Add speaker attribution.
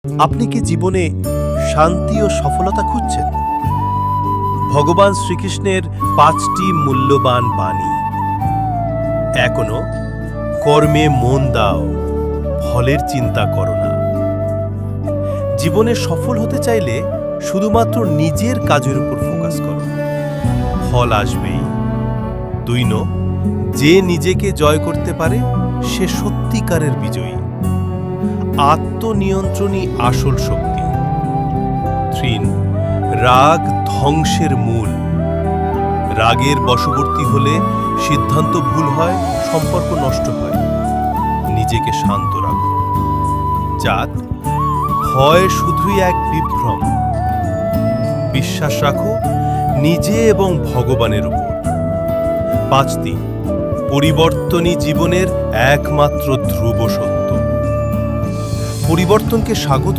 Speaker 1: আপনি কি জীবনে শান্তি ও সফলতা খুঁজছেন? ভগবান শ্রীকৃষ্ণের 5টি মূল্যবান বাণী। 1 কর্মে মন দাও, ফলের চিন্তা করো না। জীবনে সফল হতে চাইলে শুধুমাত্র নিজের কাজের উপর ফোকাস করো, ফল আসবেই। 2 যে নিজেকে জয় করতে পারে সে সত্যিকারের বিজয়ী। আত্মনিয়ন্ত্রণই আসল শক্তি। 3 রাগ ধ্বংসের মূল। রাগের বশবর্তী হলে সিদ্ধান্ত ভুল হয়, সম্পর্ক নষ্ট হয়। নিজেকে শান্ত রাখো। 4 ভয় শুধুই এক বিভ্রম। বিশ্বাস রাখো নিজে এবং ভগবানের উপর। 5 পরিবর্তনই জীবনের একমাত্র ধ্রুব সত্য। পরিবর্তনকে স্বাগত